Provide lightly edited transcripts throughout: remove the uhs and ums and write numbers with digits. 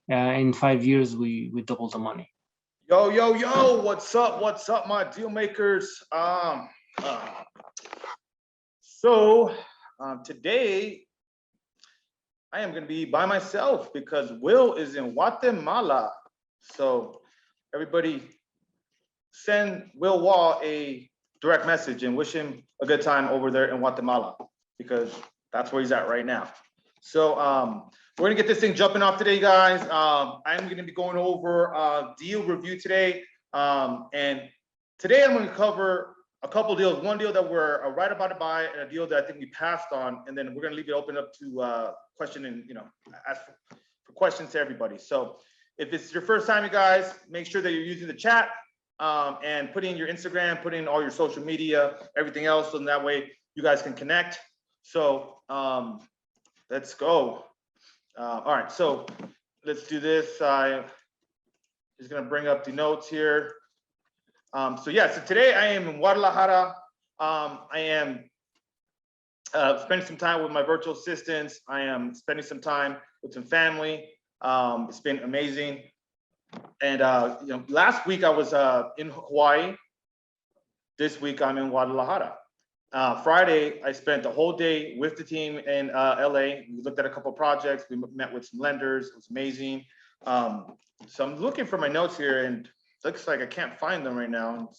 In 5 years, we doubled the money. Yo, what's up, my deal makers? So today I am going to be by myself because Will is in Guatemala. So everybody send Will Wall a direct message and wish him a good time over there in Guatemala because that's where he's at right now. So we're gonna get this thing jumping off today, guys. I'm gonna be going over deal review today. And today I'm gonna cover a couple deals. One deal that we're right about to buy and a deal that I think we passed on. And then we're gonna leave it open up to question and, ask for questions to everybody. So if it's your first time, you guys, make sure that you're using the chat and put in your Instagram, put in all your social media, everything else. So that way you guys can connect. So let's go. All right, so let's do this. I'm just gonna bring up the notes here. So today I am in Guadalajara. I am spending some time with my virtual assistants. I am spending some time with some family. It's been amazing. And last week I was in Hawaii. This week I'm in Guadalajara. Friday, I spent the whole day with the team in LA. We looked at a couple of projects. We met with some lenders. It was amazing. So I'm looking for my notes here and looks like I can't find them right now.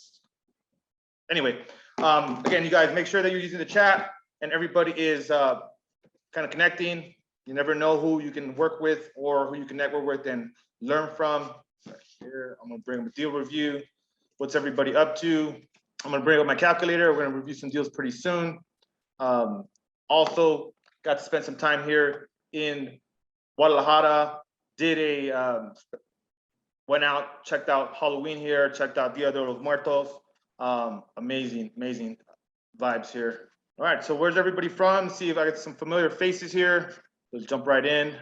Anyway, again, you guys make sure that you're using the chat and everybody is kind of connecting. You never know who you can work with or who you can network with and learn from. Here, I'm gonna bring up a deal review. What's everybody up to? I'm gonna bring up my calculator. We're gonna review some deals pretty soon. Also got to spend some time here in Guadalajara. Went out, checked out Halloween here, checked out Dia de los Muertos. Amazing vibes here. All right, so where's everybody from? Let's see if I get some familiar faces here. Let's jump right in.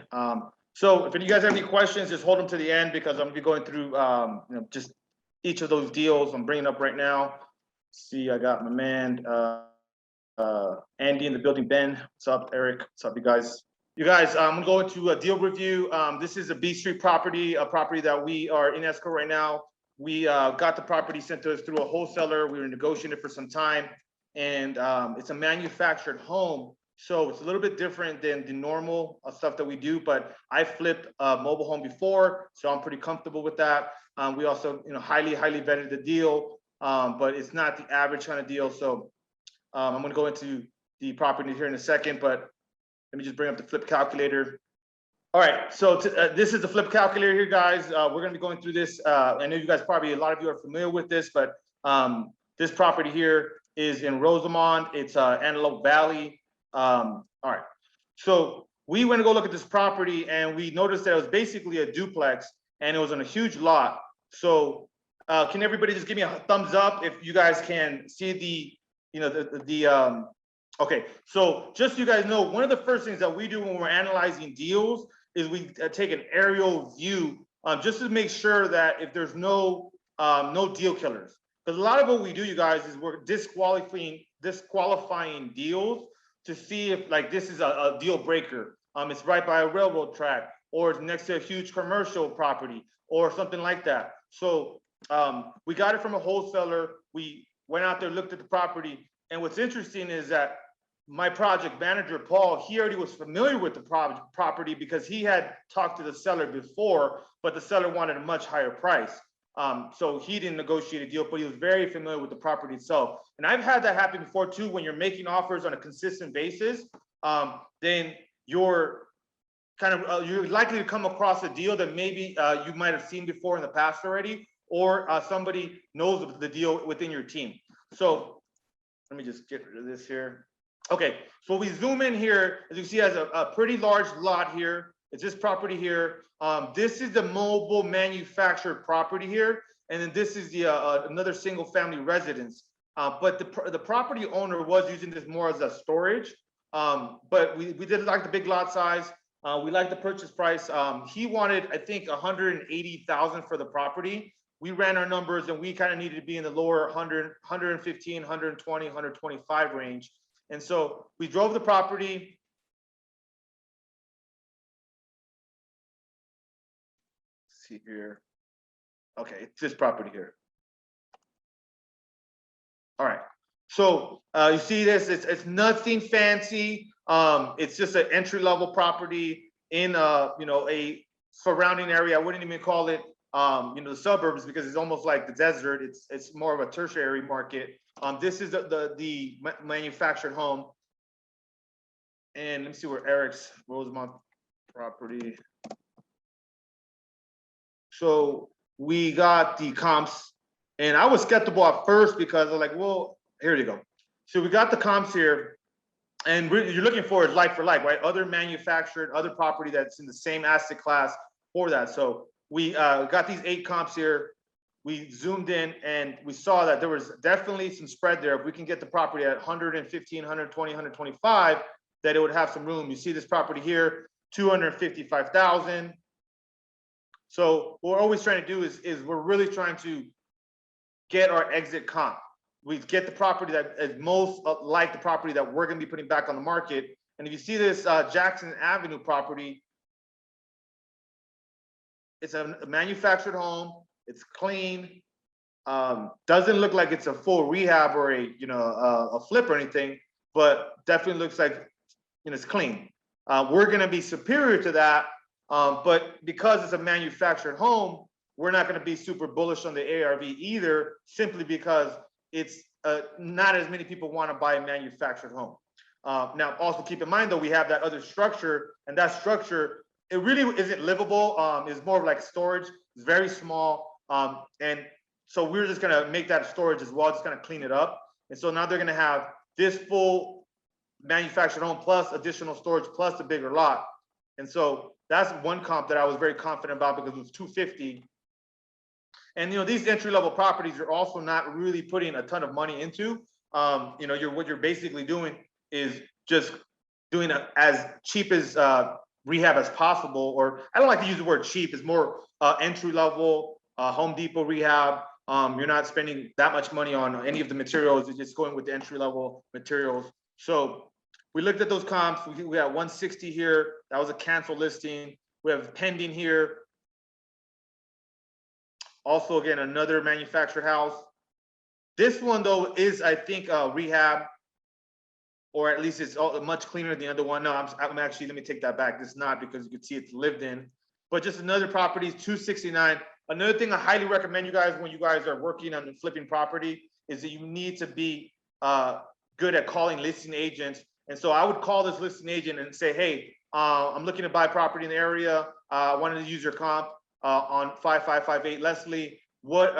So if you guys have any questions, just hold them to the end because I'm gonna be going through just each of those deals I'm bringing up right now. See, I got my man Andy in the building. Ben, what's up? Eric, what's up, you guys? You guys, I'm going to a deal review. This is a B Street property, a property that we are in escrow right now. We got the property sent to us through a wholesaler. We were negotiating it for some time, and it's a manufactured home. So it's a little bit different than the normal stuff that we do, but I flipped a mobile home before, so I'm pretty comfortable with that. We also, highly vetted the deal. But it's not the average kind of deal. So I'm going to go into the property here in a second, but let me just bring up the flip calculator. All right, so this is the flip calculator here, guys. We're going to be going through this. I know you guys a lot of you are familiar with this, but this property here is in Rosamond. It's Antelope Valley. All right, so we went to go look at this property and we noticed that it was basically a duplex and it was on a huge lot. So can everybody just give me a thumbs up if you guys can see okay, so just so you guys know, one of the first things that we do when we're analyzing deals is we take an aerial view just to make sure that if there's no deal killers. Because a lot of what we do, you guys, is we're disqualifying deals to see if this is a deal breaker. It's right by a railroad track or it's next to a huge commercial property or something like that. So we got it from a wholesaler. We went out there, looked at the property. And what's interesting is that my project manager, Paul, he already was familiar with the property because he had talked to the seller before, but the seller wanted a much higher price. So he didn't negotiate a deal, but he was very familiar with the property itself. And I've had that happen before too. When you're making offers on a consistent basis, then you're you're likely to come across a deal that maybe you might have seen before in the past already, or somebody knows the deal within your team. So let me just get rid of this here. Okay, so we zoom in here, as you see, has a pretty large lot here. It's this property here. This is the mobile manufactured property here, and then this is the another single family residence. But the property owner was using this more as a storage. But we did like the big lot size. We like the purchase price. He wanted, I think, 180,000 for the property. We ran our numbers and we kind of needed to be in the lower 100, 115, 120, 125 range. And so we drove the property. see here. Okay, it's this property here. All right. So you see this, it's nothing fancy. It's just an entry-level property in a surrounding area. I wouldn't even call it the suburbs, because it's almost like the desert. It's more of a tertiary market. This is the manufactured home. And let me see where Eric's Rosemont property. So we got the comps, and I was skeptical at first because I was like, well, here you go. So we got the comps here, and you're looking for is like for like, right? Other manufactured, other property that's in the same asset class for that. So we got these 8 comps here. We zoomed in and we saw that there was definitely some spread there. If we can get the property at 115, 120, 125, that it would have some room. You see this property here, 255,000. So what we're always trying to do is we're really trying to get our exit comp. We get the property that is most like the property that we're going to be putting back on the market. And if you see this Jackson Avenue property, it's a manufactured home. It's clean. Doesn't look like it's a full rehab or a flip or anything, but definitely looks like it's clean. We're going to be superior to that, but because it's a manufactured home, we're not going to be super bullish on the ARV either, simply because it's not as many people want to buy a manufactured home. Now, also keep in mind though, we have that other structure, and that structure, it really isn't livable. It's more of like storage. It's very small. And so we're just going to make that storage as well, just going to clean it up. And so now they're going to have this full manufactured home plus additional storage plus the bigger lot. And so that's one comp that I was very confident about because it was 250. And these entry-level properties are also not really putting a ton of money into. What you're basically doing is just doing it as cheap as rehab as possible, or I don't like to use the word cheap. It's more entry-level Home Depot rehab. You're not spending that much money on any of the materials. You're just going with the entry-level materials. So we looked at those comps. We got 160 here. That was a canceled listing. We have pending here. Also, again, another manufactured house. This one, though, is, I think, rehab, or at least it's much cleaner than the other one. No, I'm actually, let me take that back. It's not, because you can see it's lived in. But just another property, 269. Another thing I highly recommend you guys when you guys are working on flipping property is that you need to be good at calling listing agents. And so I would call this listing agent and say, hey, I'm looking to buy property in the area. I wanted to use your comp on 5558 Leslie. What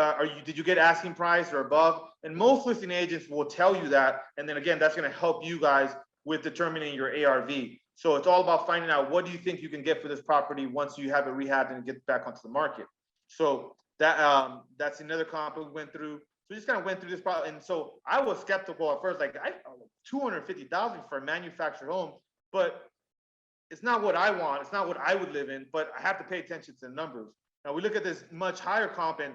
did you get asking price or above? And most listing agents will tell you that. And then again, that's going to help you guys with determining your ARV. So it's all about finding out what do you think you can get for this property once you have it rehabbed and get back onto the market. So that's another comp we went through. So we just kind of went through this problem. And so I was skeptical at first, like 250,000 for a manufactured home, but it's not what I want. It's not what I would live in, but I have to pay attention to the numbers. Now we look at this much higher comp, and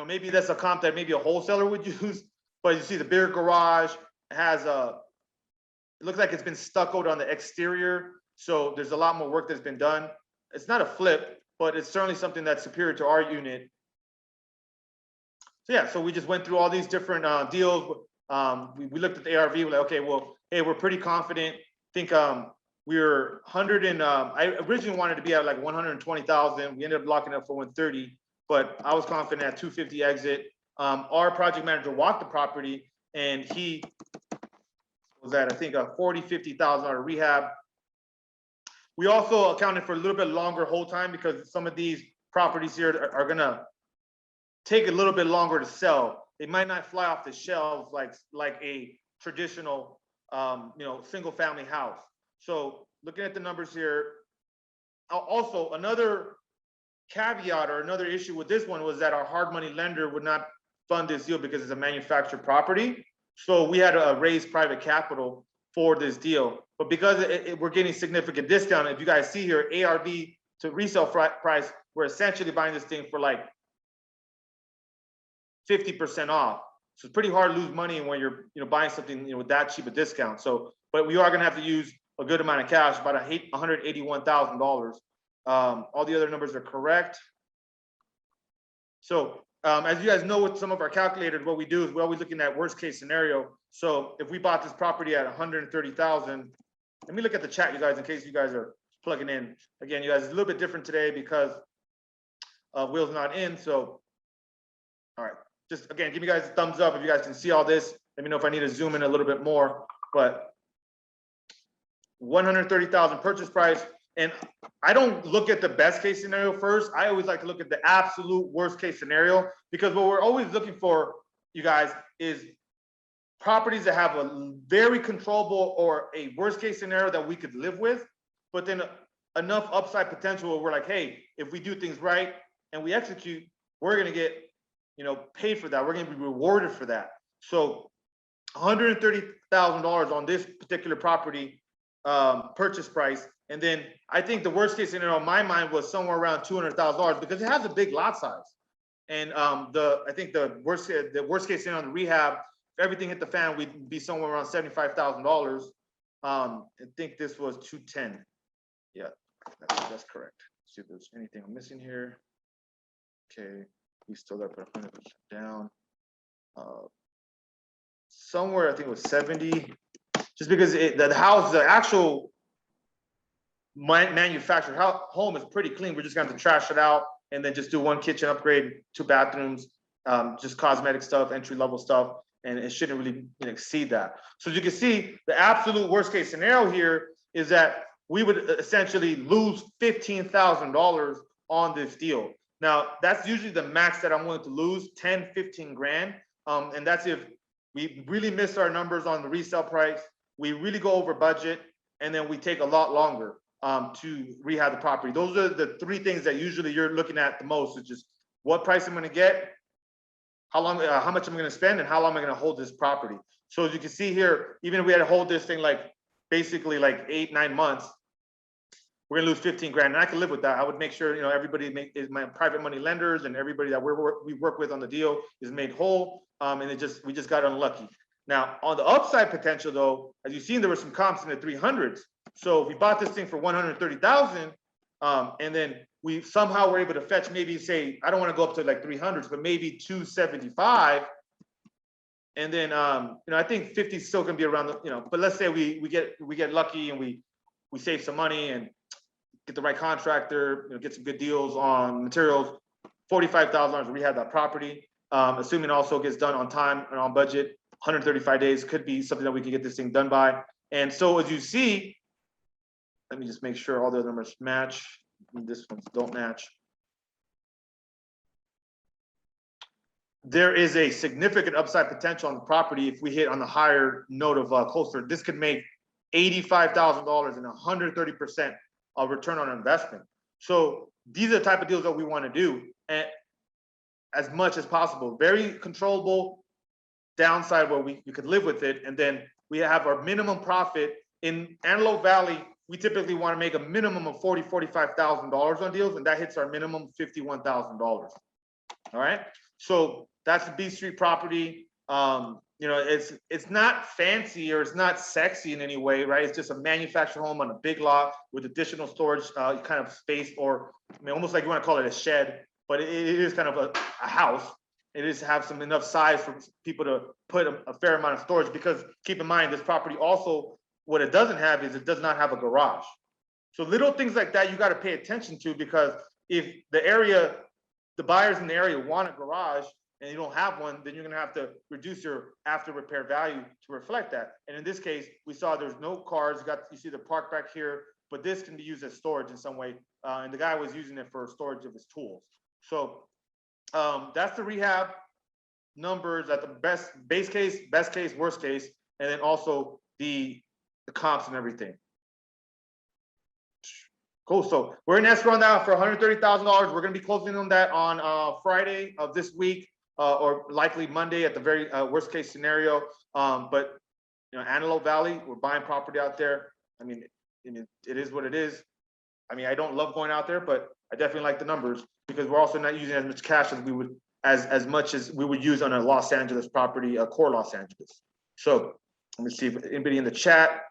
maybe that's a comp that maybe a wholesaler would use, but you see the bigger garage has it looks like it's been stuccoed on the exterior. So there's a lot more work that's been done. It's not a flip, but it's certainly something that's superior to our unit. So yeah, so we just went through all these different deals. We looked at the ARV. We're like, okay, well, hey, we're pretty confident. I think we were 100 and I originally wanted to be at like 120,000. We ended up locking up for 130, but I was confident at 250 exit. Our project manager walked the property, and he was at, I think, a $40,000-$50,000 rehab. We also accounted for a little bit longer hold time because some of these properties here are gonna take a little bit longer to sell. They might not fly off the shelves like a traditional single family house. So looking at the numbers here, also another caveat or another issue with this one was that our hard money lender would not fund this deal because it's a manufactured property. So we had to raise private capital for this deal. But because we're getting significant discount, if you guys see here, ARV to resale price, we're essentially buying this thing for like 50% off. So it's pretty hard to lose money when you're buying something with that cheap a discount. So, but we are going to have to use a good amount of cash, about $181,000. All the other numbers are correct. So as you guys know, with some of our calculators, what we do is we're always looking at worst case scenario. So if we bought this property at 130,000, let me look at the chat, you guys, in case you guys are plugging in. Again, you guys, it's a little bit different today because Will's not in. So, all right, just again, give you guys a thumbs up if you guys can see all this. Let me know if I need to zoom in a little bit more. But 130,000 purchase price. And I don't look at the best case scenario first. I always like to look at the absolute worst case scenario, because what we're always looking for, you guys, is properties that have a very controllable or a worst case scenario that we could live with, but then enough upside potential where we're like, hey, if we do things right and we execute, we're going to get, paid for that. We're going to be rewarded for that. So $130,000 on this particular property purchase price. And then I think the worst case scenario in my mind was somewhere around $200,000 because it has a big lot size. And I think the worst case scenario on the rehab, if everything hit the fan, we'd be somewhere around $75,000. I think this was 210. Yeah, that's correct. Let's see if there's anything I'm missing here. Okay, we still got to put 100% down. Somewhere I think it was 70. Just because the house, the actual manufactured home is pretty clean. We're just going to have to trash it out and then just do one kitchen upgrade, 2 bathrooms, just cosmetic stuff, entry level stuff, and it shouldn't really exceed that. So as you can see, the absolute worst case scenario here is that we would essentially lose $15,000 on this deal. Now, that's usually the max that I'm willing to lose, 10, 15 grand. And that's if we really miss our numbers on the resale price, we really go over budget, and then we take a lot longer to rehab the property. Those are the 3 things that usually you're looking at the most, is just what price I'm going to get, how much I'm going to spend, and how long am I going to hold this property. So as you can see here, even if we had to hold this thing basically 8-9 months, we're gonna lose 15 grand, and I can live with that. I would make sure everybody is my private money lenders and everybody that we work with on the deal is made whole. And we just got unlucky. Now on the upside potential though, as you've seen, there were some comps in the 300s. So if we bought this thing for 130,000, and then we somehow were able to fetch, maybe say, I don't want to go up to 300s, but maybe 275. And then I think 50 is still gonna be around but let's say we get lucky and we save some money and get the right contractor, get some good deals on materials, $45,000 to rehab that property, assuming it also gets done on time and on budget. 135 days could be something that we can get this thing done by. And so as you see, let me just make sure all the numbers match. This ones don't match. There is a significant upside potential on the property if we hit on the higher note of closer. This could make $85,000 and 130% of return on investment. So these are the type of deals that we want to do, and as much as possible. Very controllable downside where we could live with it, and then we have our minimum profit. In Antelope Valley, we typically want to make a minimum of $45,000 on deals, and that hits our minimum $51,000. All right, so that's the B Street property. It's not fancy or it's not sexy in any way, right? It's just a manufactured home on a big lot with additional storage kind of space, or almost like you want to call it a shed, but it is kind of a house. It is have some enough size for people to put a fair amount of storage, because keep in mind, this property also, what it doesn't have is it does not have a garage. So little things like that you got to pay attention to, because if the buyers in the area want a garage and you don't have one, then you're going to have to reduce your after repair value to reflect that. And in this case, we saw there's no cars. You see the park back here, but this can be used as storage in some way. And the guy was using it for storage of his tools. So that's the rehab numbers at the base case, best case, worst case, and then also the comps and everything. Cool. So we're in escrow now for $130,000. We're going to be closing on that on Friday of this week, or likely Monday at the very worst case scenario. But Antelope Valley, we're buying property out there. I mean, it is what it is. I mean, I don't love going out there, but I definitely like the numbers, because we're also not using as much cash as we would as much as we would use on a Los Angeles property, a core Los Angeles. So let me see if anybody in the chat.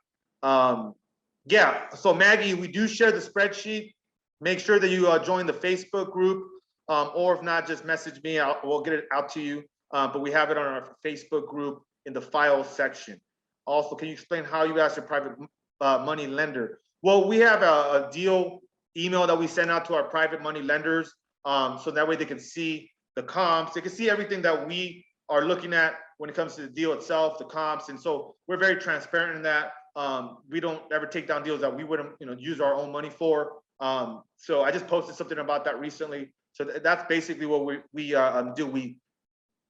Yeah, so Maggie, we do share the spreadsheet. Make sure that you join the Facebook group. or if not, just message me. We'll get it out to you. But we have it on our Facebook group in the files section. Also, can you explain how you ask your private money lender? Well, we have a deal email that we send out to our private money lenders, so that way they can see the comps. They can see everything that we are looking at when it comes to the deal itself, the comps, and so we're very transparent in that. We don't ever take down deals that we wouldn't, use our own money for. So I just posted something about that recently. So that's basically what we do. We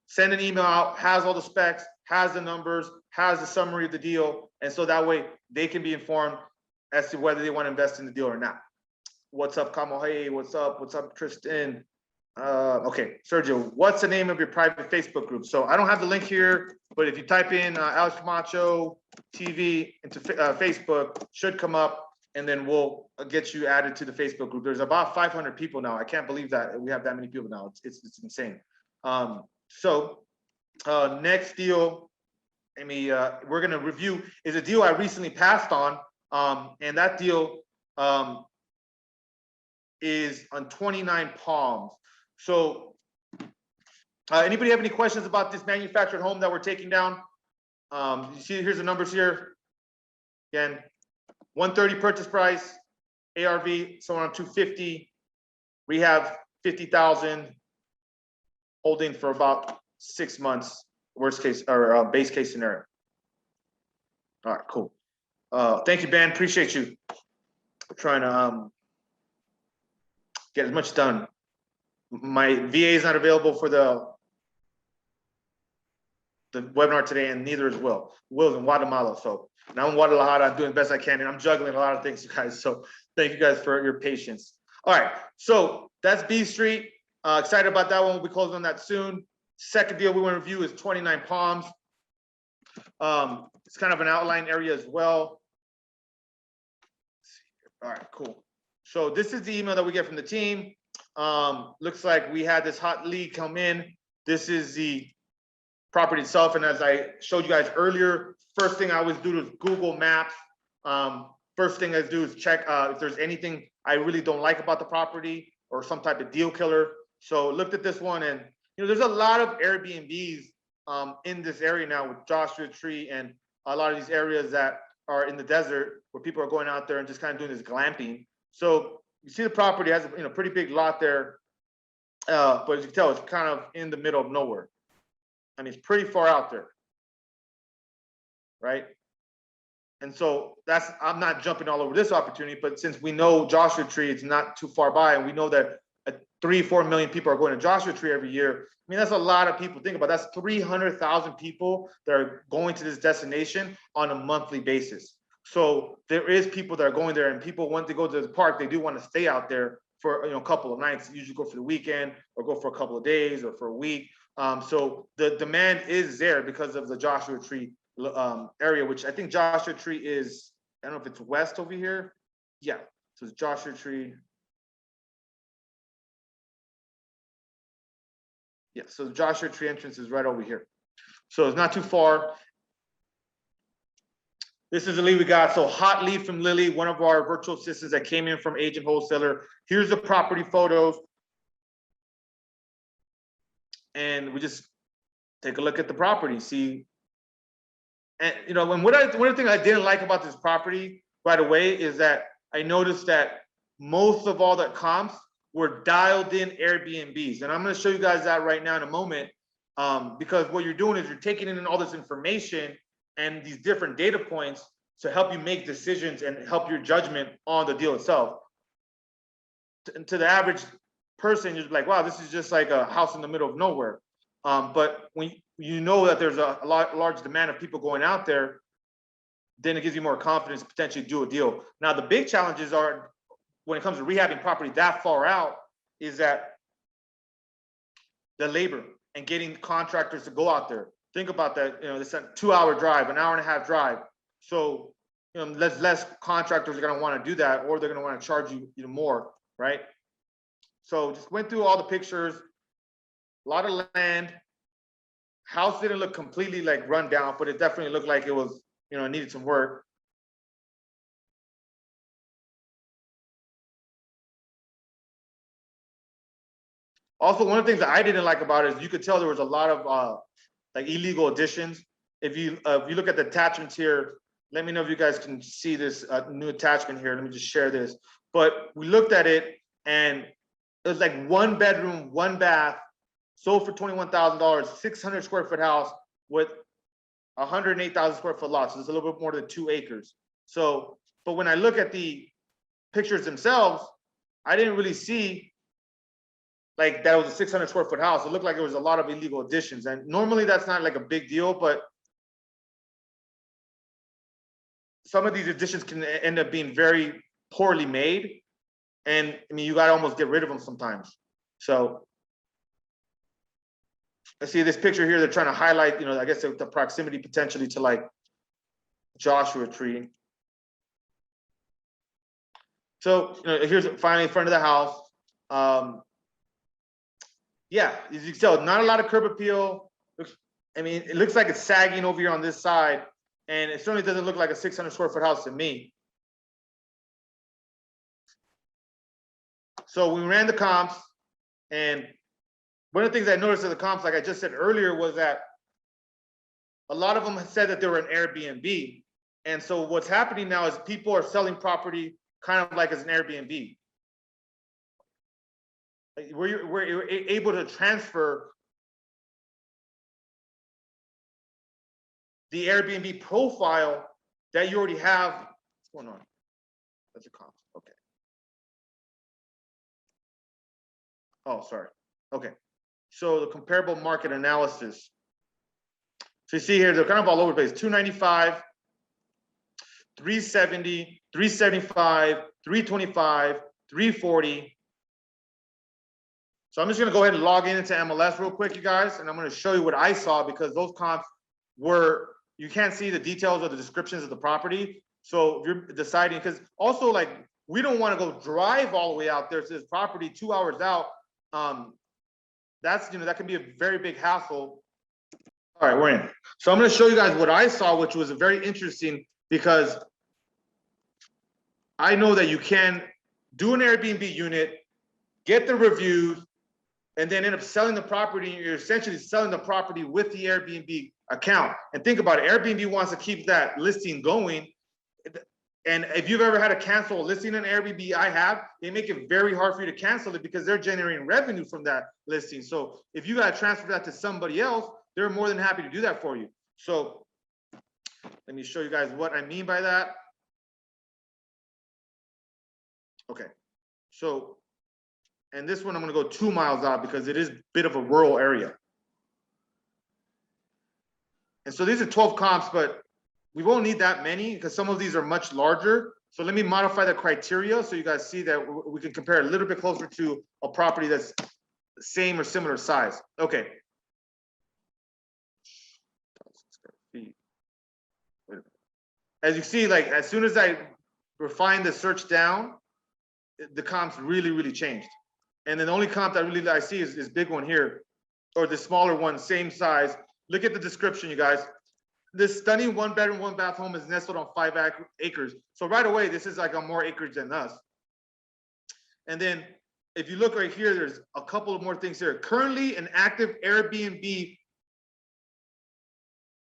send an email out, has all the specs, has the numbers, has the summary of the deal, and so that way they can be informed as to whether they want to invest in the deal or not. What's up, Camo? Hey, what's up? What's up, Tristan? Okay, Sergio, what's the name of your private Facebook group? So I don't have the link here, but if you type in Alex Camacho TV into Facebook, should come up, and then we'll get you added to the Facebook group. There's about 500 people now. I can't believe that we have that many people now. It's insane. So next deal, we're gonna review is a deal I recently passed on, and that deal is on 29 Palms. So anybody have any questions about this manufactured home that we're taking down? You see, here's the numbers here. Again, 130 purchase price, ARV somewhere around 250. We have 50,000 holding for about 6 months, worst case or base case scenario. All right, cool. Thank you, Ben. Appreciate you. We're trying to get as much done. My VA is not available for the webinar today, and neither is Will. Will's in Guatemala, so now I'm in Guadalajara. I'm doing the best I can, and I'm juggling a lot of things, you guys. So thank you guys for your patience. All right, so that's B Street. Excited about that one. We'll be closing on that soon. Second deal we want to review is 29 Palms. It's kind of an outline area as well. All right, cool. So this is the email that we get from the team. Looks like we had this hot lead come in. This is the property itself. And as I showed you guys earlier, first thing I always do is Google Maps. First thing I do is check if there's anything I really don't like about the property or some type of deal killer. So looked at this one, and there's a lot of Airbnbs in this area now with Joshua Tree and a lot of these areas that are in the desert where people are going out there and just kind of doing this glamping. So you see the property has a pretty big lot there, but as you can tell, it's kind of in the middle of nowhere. I mean, it's pretty far out there, right? And so I'm not jumping all over this opportunity, but since we know Joshua Tree, it's not too far by, and we know that 3-4 million people are going to Joshua Tree every year. I mean, that's a lot of people. Think about it. That's 300,000 people that are going to this destination on a monthly basis. So there is people that are going there, and people want to go to the park. They do want to stay out there for a couple of nights. Usually go for the weekend or go for a couple of days or for a week. So the demand is there because of the Joshua Tree area, which I think Joshua Tree is, I don't know if it's west over here. Yeah, so it's Joshua Tree. Yeah, so the Joshua Tree entrance is right over here. So it's not too far. This is the lead we got. So hot lead from Lily, one of our virtual assistants that came in from agent wholesaler. Here's the property photos. And we just take a look at the property, see. And and one of the things I didn't like about this property right away is that I noticed that most of all the comps were dialed in Airbnbs. And I'm going to show you guys that right now in a moment, because what you're doing is you're taking in all this information and these different data points to help you make decisions and help your judgment on the deal itself. To the average person, you're like, wow, this is just like a house in the middle of nowhere. But when you know that there's a large demand of people going out there, then it gives you more confidence to potentially do a deal. Now, the big challenges are when it comes to rehabbing property that far out is that the labor and getting contractors to go out there. Think about that. It's a 2-hour drive, an hour and a half drive. So, less contractors are going to want to do that, or they're going to want to charge you more, right? So just went through all the pictures, a lot of land. House didn't look completely like run down, but it definitely looked like it was, needed some work. Also, one of the things that I didn't like about it is you could tell there was a lot of like illegal additions. If you look at the attachments here, let me know if you guys can see this new attachment here. Let me just share this. But we looked at it, and it was like 1 bedroom, 1 bath, sold for $21,000, 600 square foot house with 108,000 square foot lot. So it's a little bit more than 2 acres. So, but when I look at the pictures themselves, I didn't really see like that was a 600 square foot house. It looked like there was a lot of illegal additions. And normally that's not like a big deal, but some of these additions can end up being very poorly made. And I mean, you got to almost get rid of them sometimes. So let's see this picture here. They're trying to highlight, I guess the proximity potentially to like Joshua Tree. So, here's finally in front of the house. Yeah, as you can tell, not a lot of curb appeal. It looks like it's sagging over here on this side, and it certainly doesn't look like a 600 square foot house to me. So we ran the comps, and one of the things I noticed in the comps, like I just said earlier, was that a lot of them said that they were an Airbnb. And so what's happening now is people are selling property kind of like as an Airbnb. Like we're able to transfer the Airbnb profile that you already have. What's going on? That's a comp. Okay. Oh, sorry. Okay. So the comparable market analysis. So you see here, they're kind of all over the place. 295, 370, 375, 325, 340. So I'm just going to go ahead and log into MLS real quick, you guys, and I'm going to show you what I saw, because those comps were, you can't see the details or the descriptions of the property. So if you're deciding, because also like we don't want to go drive all the way out there to this property 2 hours out. That's, that can be a very big hassle. All right, we're in. So I'm going to show you guys what I saw, which was very interesting, because I know that you can do an Airbnb unit, get the reviews, and then end up selling the property. You're essentially selling the property with the Airbnb account. And think about it, Airbnb wants to keep that listing going. And if you've ever had to cancel a listing on Airbnb, I have, they make it very hard for you to cancel it because they're generating revenue from that listing. So if you got to transfer that to somebody else, they're more than happy to do that for you. So let me show you guys what I mean by that. Okay, so, and this one I'm going to go 2 miles out because it is a bit of a rural area. And so these are 12 comps, but we won't need that many because some of these are much larger. So let me modify the criteria so you guys see that we can compare a little bit closer to a property that's the same or similar size. Okay. As you see, like as soon as I refine the search down, the comps really, really changed. And then the only comp that really I see is this big one here, or the smaller one, same size. Look at the description, you guys. This stunning 1 bedroom, 1 bath home is nestled on 5 acres. So right away, this is like on more acreage than us. And then if you look right here, there's a couple of more things here. Currently an active Airbnb.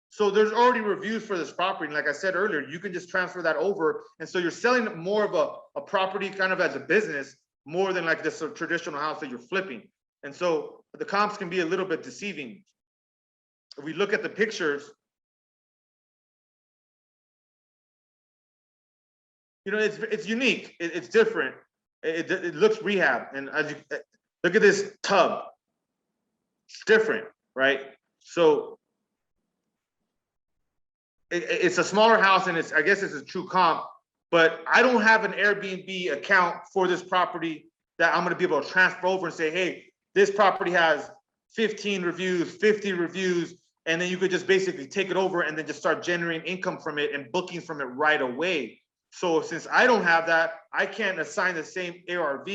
So there's already reviews for this property. And like I said earlier, you can just transfer that over. And so you're selling more of a property kind of as a business, more than like this traditional house that you're flipping. And so the comps can be a little bit deceiving. If we look at the pictures, it's unique. It's different. It looks rehab. And as you look at this tub, it's different, right? So it's a smaller house, and I guess it's a true comp, but I don't have an Airbnb account for this property that I'm going to be able to transfer over and say, hey, this property has 15 reviews, 50 reviews, and then you could just basically take it over and then just start generating income from it and bookings from it right away. So since I don't have that, I can't assign the same ARV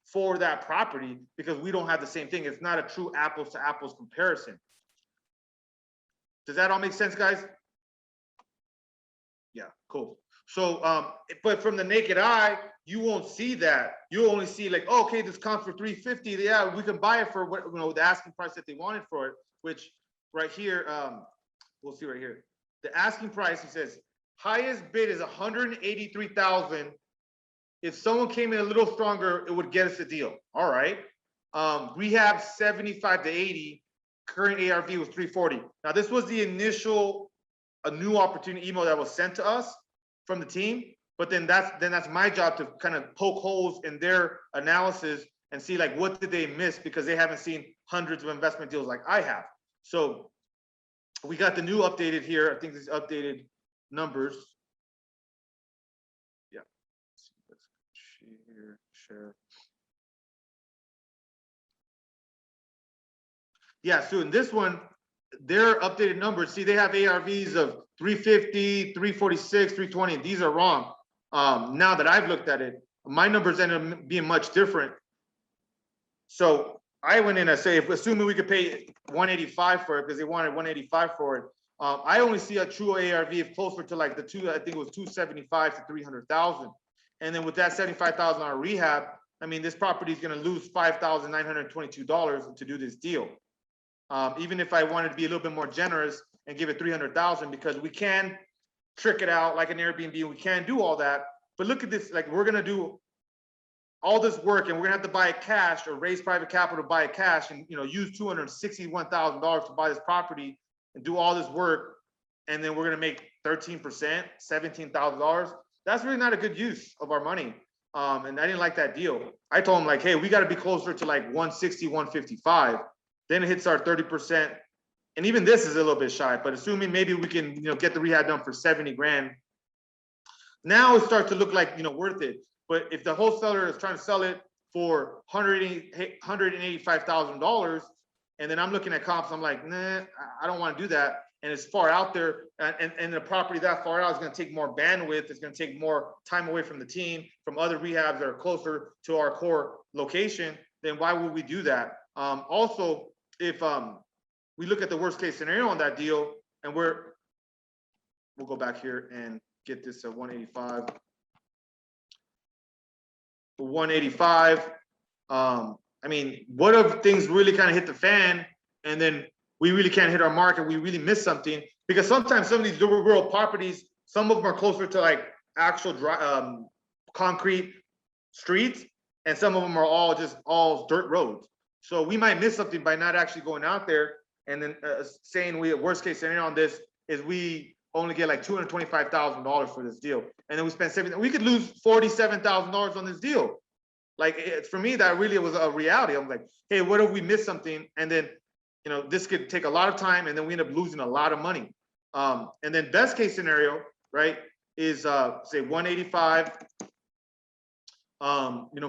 for that property because we don't have the same thing. It's not a true apples to apples comparison. Does that all make sense, guys? Yeah, cool. So, but from the naked eye, you won't see that. You only see like, oh, okay, this comes for 350. Yeah, we can buy it for what, the asking price that they wanted for it, which right here, we'll see right here. The asking price, he says, highest bid is 183,000. If someone came in a little stronger, it would get us a deal. All right. Rehab 75 to 80. Current ARV was 340. Now, this was the initial, a new opportunity email that was sent to us from the team. But then that's my job to kind of poke holes in their analysis and see like what did they miss, because they haven't seen hundreds of investment deals like I have. So we got the new updated here. I think these updated numbers. Yeah. Let's share. Yeah, so in this one, their updated numbers, see, they have ARVs of 350, 346, 320. These are wrong. Now that I've looked at it, my numbers ended up being much different. So I went in and say, if assuming we could pay 185 for it, because they wanted 185 for it, I only see a true ARV closer to like the two, I think it was 275 to 300,000. And then with that 75,000 on rehab, I mean, this property is going to lose $5,922 to do this deal. Even if I wanted to be a little bit more generous and give it 300,000, because we can trick it out like an Airbnb, we can do all that. But look at this, like we're gonna do all this work and we're gonna have to buy it cash or raise private capital to buy it cash, and use $261,000 to buy this property and do all this work, and then we're gonna make 13%, $17,000. That's really not a good use of our money. And I didn't like that deal. I told him like, hey, we got to be closer to like 160, 155. Then it hits our 30%. And even this is a little bit shy, but assuming maybe we can, get the rehab done for 70 grand. Now it starts to look like, worth it. But if the wholesaler is trying to sell it for $185,000, and then I'm looking at comps, I'm like, nah, I don't want to do that. And it's far out there, and the property that far out is going to take more bandwidth. It's going to take more time away from the team, from other rehabs that are closer to our core location. Then why would we do that? Also, if we look at the worst case scenario on that deal, and we'll go back here and get this at 185. 185. I mean, what if things really kind of hit the fan, and then we really can't hit our mark and we really miss something? Because sometimes some of these rural properties, some of them are closer to like actual concrete streets, and some of them are all dirt roads. So we might miss something by not actually going out there. And then saying worst case scenario on this is we only get like $225,000 for this deal, and then we spend we could lose $47,000 on this deal. Like for me, that really was a reality. I'm like, hey, what if we miss something? And then this could take a lot of time, and then we end up losing a lot of money. And then best case scenario, right, is say 185.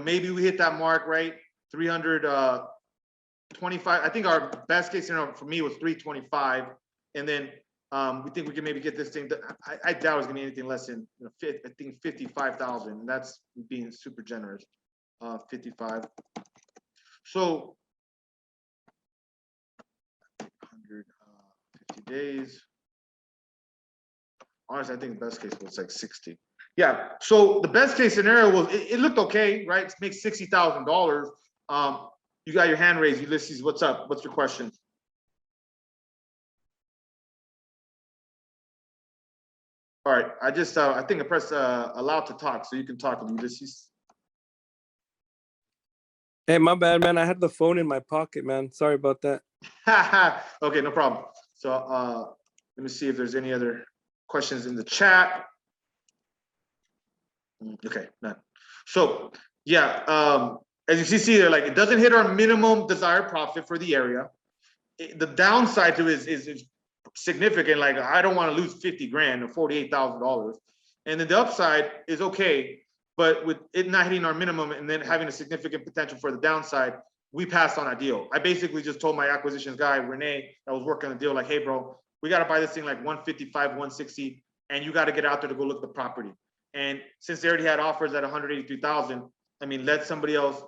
Maybe we hit that mark, right? 325. I think our best case scenario for me was 325, and then we think we can maybe get this thing. I doubt it's gonna be anything less than I think 55,000. And that's being super generous. 55. So 150 days. Honestly, I think the best case was like 60. Yeah. So the best case scenario was it looked okay, right? It makes $60,000. You got your hand raised, Ulysses. What's up? What's your question? All right. I just I think I pressed allow to talk, so you can talk, Ulysses. Hey, my bad, man. I had the phone in my pocket, man. Sorry about that. Okay, no problem. So let me see if there's any other questions in the chat. Okay, none. So yeah, as you see there, like it doesn't hit our minimum desired profit for the area. The downside to it is significant. Like I don't want to lose 50 grand or $48,000. And then the upside is okay, but with it not hitting our minimum and then having a significant potential for the downside, we passed on a deal. I basically just told my acquisitions guy, Renee, that was working on the deal, like, hey, bro, we got to buy this thing like 155, 160, and you got to get out there to go look at the property. And since they already had offers at 183,000, I mean, let somebody else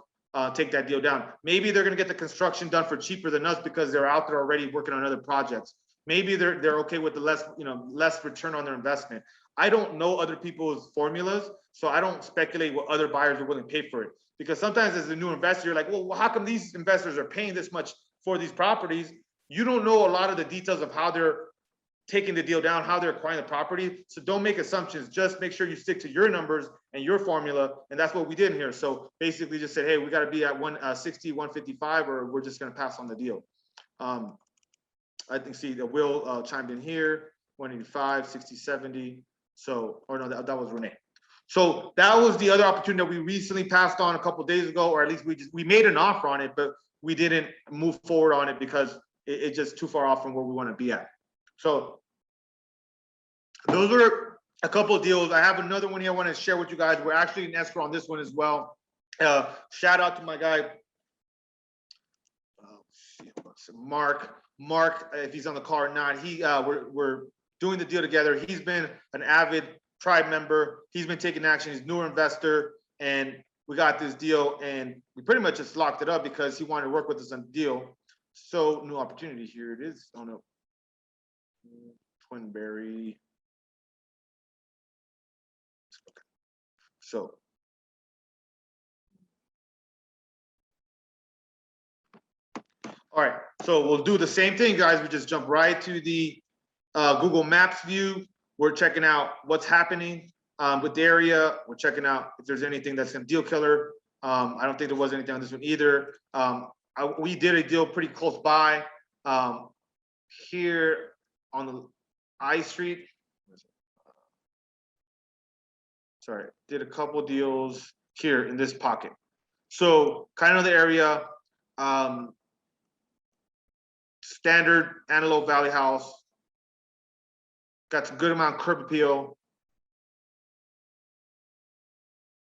take that deal down. Maybe they're going to get the construction done for cheaper than us because they're out there already working on other projects. Maybe they're okay with the less return on their investment. I don't know other people's formulas, so I don't speculate what other buyers are willing to pay for it. Because sometimes as a new investor, you're like, well, how come these investors are paying this much for these properties? You don't know a lot of the details of how they're taking the deal down, how they're acquiring the property. So don't make assumptions. Just make sure you stick to your numbers and your formula. And that's what we did here. So basically just said, hey, we got to be at 160, 155, or we're just going to pass on the deal. I think, see, the Will chimed in here, 185, 60, 70. So, or no, that was Renee. So that was the other opportunity that we recently passed on a couple of days ago, or at least we made an offer on it, but we didn't move forward on it because it's just too far off from where we want to be at. So those are a couple of deals. I have another one here I want to share with you guys. We're actually in escrow on this one as well. Shout out to my guy, Mark. Mark, if he's on the call or not, we're doing the deal together. He's been an avid tribe member. He's been taking action. He's a newer investor, and we got this deal, and we pretty much just locked it up because he wanted to work with us on the deal. So new opportunity, here it is. Oh no, Twinberry. So all right, so we'll do the same thing, guys. We just jump right to the Google Maps view. We're checking out what's happening with the area. We're checking out if there's anything that's a deal killer. I don't think there was anything on this one either. We did a deal pretty close by here on the I Street. Sorry, did a couple deals here in this pocket. So kind of the area, standard Antelope Valley house. Got some good amount of curb appeal.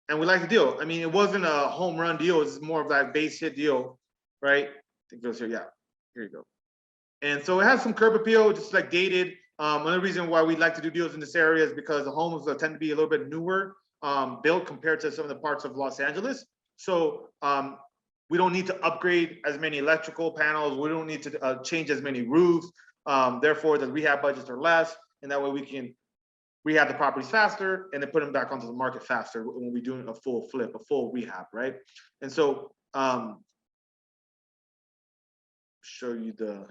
And we like the deal. I mean, it wasn't a home run deal. It's more of that base hit deal, right? I think it goes here. Yeah, here you go. And so it has some curb appeal, just like dated. Another reason why we like to do deals in this area is because the homes tend to be a little bit newer built compared to some of the parts of Los Angeles. So we don't need to upgrade as many electrical panels. We don't need to change as many roofs. Therefore, the rehab budgets are less. And that way we can rehab the properties faster and then put them back onto the market faster when we're doing a full flip, a full rehab, right? And so show you the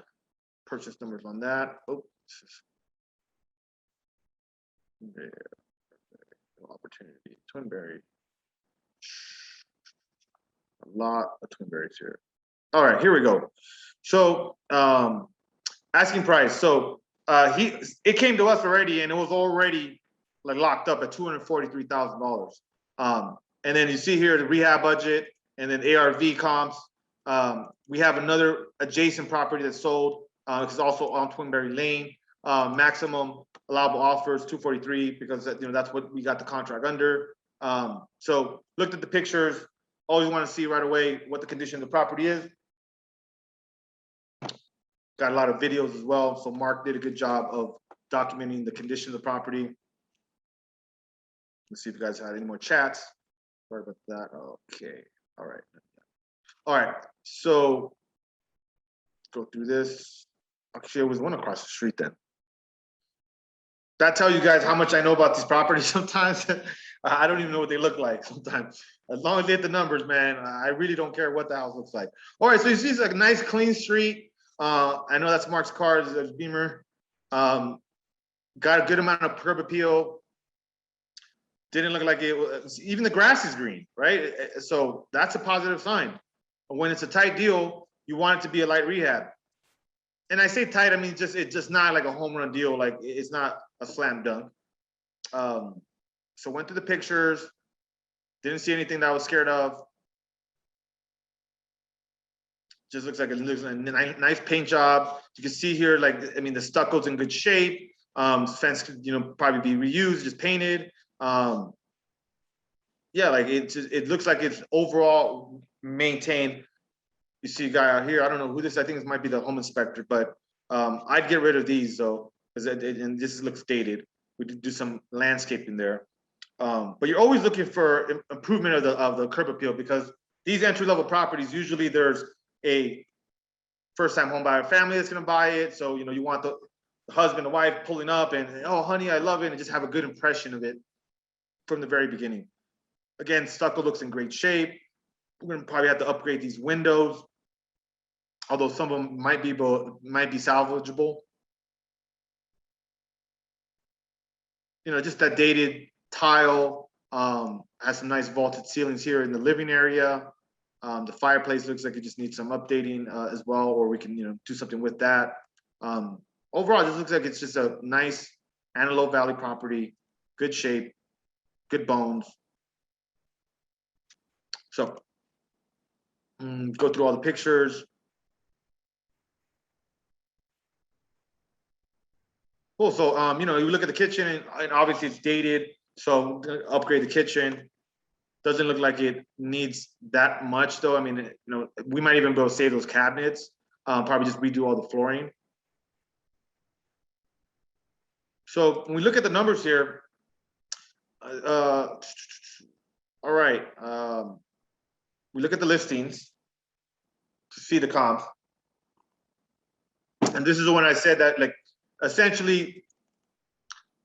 purchase numbers on that. Oh, there. Opportunity, Twinberry. A lot of Twinberries here. All right, here we go. So asking price. So it came to us already, and it was already like locked up at $243,000. And then you see here the rehab budget, and then ARV comps. We have another adjacent property that's sold. It's also on Twinberry Lane. Maximum allowable offers 243 because that's what we got the contract under. So looked at the pictures. Always want to see right away what the condition of the property is. Got a lot of videos as well. So Mark did a good job of documenting the condition of the property. Let's see if you guys had any more chats. Sorry about that. Okay. All right. All right. So go through this. Actually, there was one across the street then. That tell you guys how much I know about these properties sometimes. I don't even know what they look like sometimes. As long as they hit the numbers, man, I really don't care what the house looks like. All right, so you see it's like a nice clean street. I know that's Mark's car, there's Beamer. Got a good amount of curb appeal. Didn't look like it was, even the grass is green, right? So that's a positive sign. When it's a tight deal, you want it to be a light rehab. And I say tight, I mean, it's just not like a home run deal. Like it's not a slam dunk. So went through the pictures, didn't see anything that I was scared of. Just looks like it looks like a nice paint job. You can see here, like, I mean, the stucco's in good shape. Fence could, probably be reused, just painted. Yeah, like it looks like it's overall maintained. You see a guy out here, I don't know who this, I think this might be the home inspector, but I'd get rid of these though, and this looks dated. We did do some landscaping there. But you're always looking for improvement of the curb appeal, because these entry-level properties, usually there's a first-time home buyer family that's gonna buy it. So, you want the husband and wife pulling up and, oh, honey, I love it, and just have a good impression of it from the very beginning. Again, stucco looks in great shape. We're gonna probably have to upgrade these windows, although some of them might be salvageable. You know, just that dated tile. Has some nice vaulted ceilings here in the living area. The fireplace looks like it just needs some updating as well, or we can, you know, do something with that. Overall, it just looks like it's just a nice Antelope Valley property, good shape, good bones. So go through all the pictures. Cool. So you know, you look at the kitchen, and obviously it's dated. So upgrade the kitchen. Doesn't look like it needs that much, though. I mean, you know, we might even be able to save those cabinets. Probably just redo all the flooring. So when we look at the numbers here, all right. We look at the listings to see the comp. And this is the one I said that, like, essentially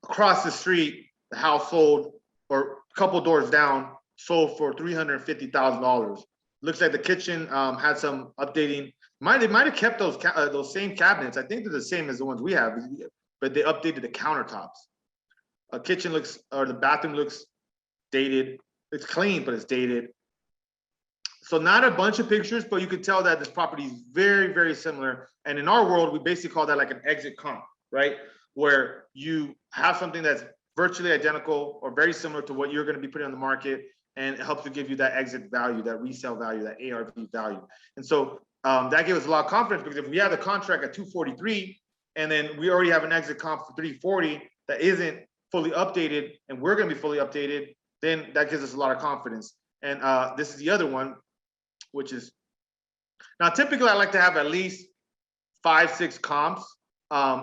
across the street, the house sold, or a couple doors down, sold for $350,000. Looks like the kitchen had some updating. They might have kept those same cabinets. I think they're the same as the ones we have, but they updated the countertops. Kitchen looks, or the bathroom looks dated. It's clean, but it's dated. So not a bunch of pictures, but you could tell that this property is very, very similar. And in our world, we basically call that like an exit comp, right? Where you have something that's virtually identical or very similar to what you're going to be putting on the market, and it helps to give you that exit value, that resale value, that ARV value. And so that gave us a lot of confidence, because if we have the contract at 243 and then we already have an exit comp for 340 that isn't fully updated, and we're going to be fully updated, then that gives us a lot of confidence. And this is the other one, which is, now typically I like to have at least 5-6 comps.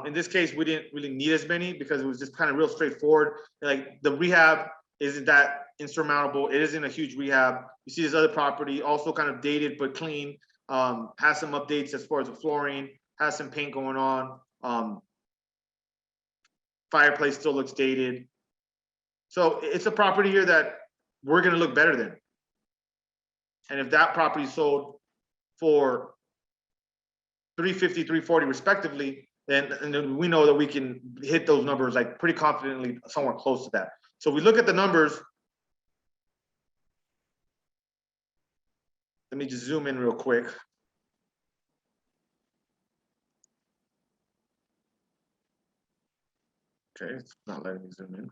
In this case, we didn't really need as many because it was just kind of real straightforward. Like, the rehab isn't that insurmountable. It isn't a huge rehab. You see this other property, also kind of dated but clean, has some updates as far as the flooring, has some paint going on. Fireplace still looks dated. So it's a property here that we're going to look better than. And if that property sold for 350, 340 respectively, then we know that we can hit those numbers like pretty confidently, somewhere close to that. So we look at the numbers. Let me just zoom in real quick. Okay, it's not letting me zoom in.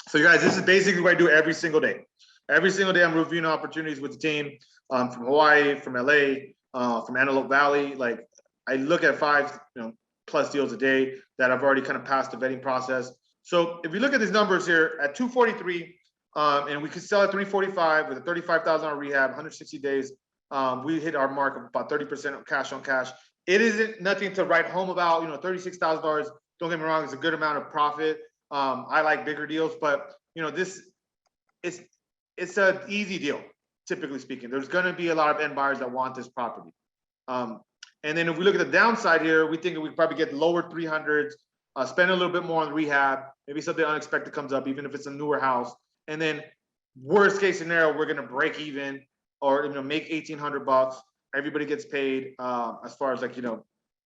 So you guys, this is basically what I do every single day. Every single day I'm reviewing opportunities with the team from Hawaii, from LA, from Antelope Valley. Like, I look at 5, plus deals a day that I've already kind of passed the vetting process. So if you look at these numbers here at 243, and we could sell at 345 with a $35,000 rehab, 160 days, we hit our mark of about 30% cash on cash. It isn't nothing to write home about. $36,000. Don't get me wrong, it's a good amount of profit. I like bigger deals, but this it's an easy deal, typically speaking. There's going to be a lot of end buyers that want this property. And then if we look at the downside here, we think we probably get lower 300s, spend a little bit more on rehab, maybe something unexpected comes up, even if it's a newer house. And then worst case scenario, we're going to break even or make $1,800. Everybody gets paid as far as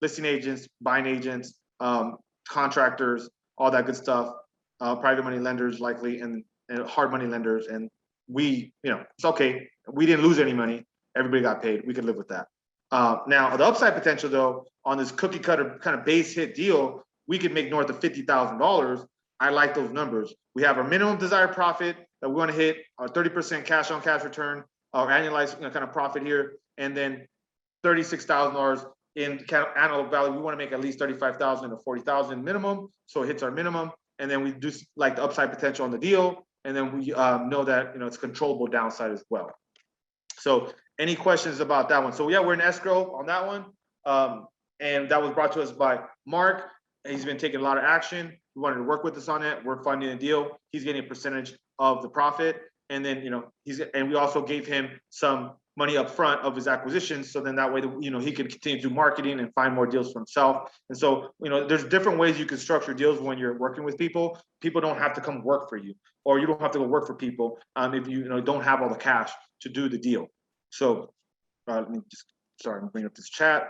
listing agents, buying agents, contractors, all that good stuff, private money lenders likely, and hard money lenders. And we, it's okay. We didn't lose any money. Everybody got paid. We could live with that. Now, the upside potential, though, on this cookie cutter kind of base hit deal, we could make north of $50,000. I like those numbers. We have our minimum desired profit that we want to hit, our 30% cash on cash return, our annualized kind of profit here, and then $36,000 in Antelope Valley. We want to make at least $35,000 or $40,000 minimum, so it hits our minimum. And then we do like the upside potential on the deal, and then we know that it's controllable downside as well. So any questions about that one? So yeah, we're in escrow on that one, and that was brought to us by Mark. He's been taking a lot of action. We wanted to work with us on it. We're funding a deal. He's getting a percentage of the profit, And then, and we also gave him some money up front of his acquisitions. So then that way, he can continue to do marketing and find more deals for himself. And so, there's different ways you can structure deals when you're working with people. People don't have to come work for you, or you don't have to go work for people if you, don't have all the cash to do the deal. So let me just, sorry, I'm bringing up this chat.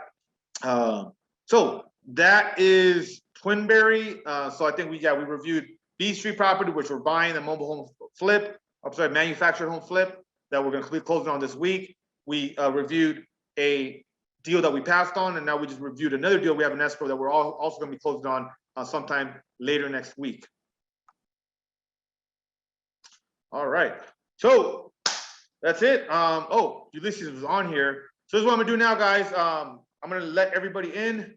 So that is Twinberry. So I think we reviewed B Street property, which we're buying, the mobile home flip. I'm sorry, manufactured home flip that we're going to be closing on this week. We reviewed a deal that we passed on, and now we just reviewed another deal we have in escrow that we're also going to be closing on sometime later next week. All right, so that's it. Oh, Ulysses was on here. So this is what I'm gonna do now, guys. I'm gonna let everybody in,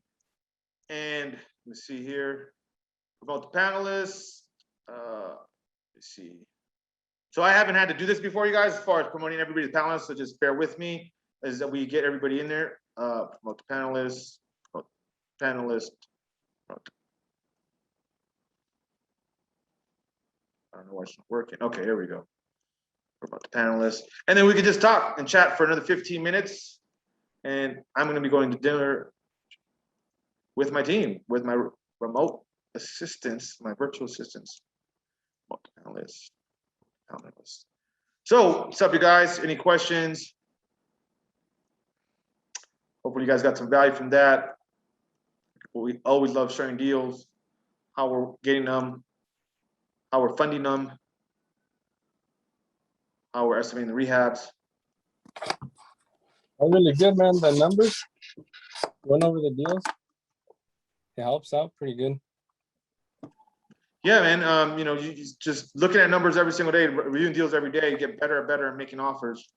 and let's see here. Promote the panelists. Let's see. So I haven't had to do this before, you guys, as far as promoting everybody to panelists, so just bear with me as that we get everybody in there. Promote the panelists, promote the panelists. I don't know why it's not working. Okay, here we go. Promote the panelists. And then we can just talk and chat for another 15 minutes. And I'm gonna be going to dinner with my team, with my remote assistants, my virtual assistants. Promote the panelists. So, what's up, you guys? Any questions? Hopefully, you guys got some value from that. We always love sharing deals, how we're getting them, how we're funding them, how we're estimating the rehabs. Oh, really good, man. The numbers went over the deals. It helps out pretty good. Yeah, man. You just looking at numbers every single day, reviewing deals every day, you get better and better at making offers.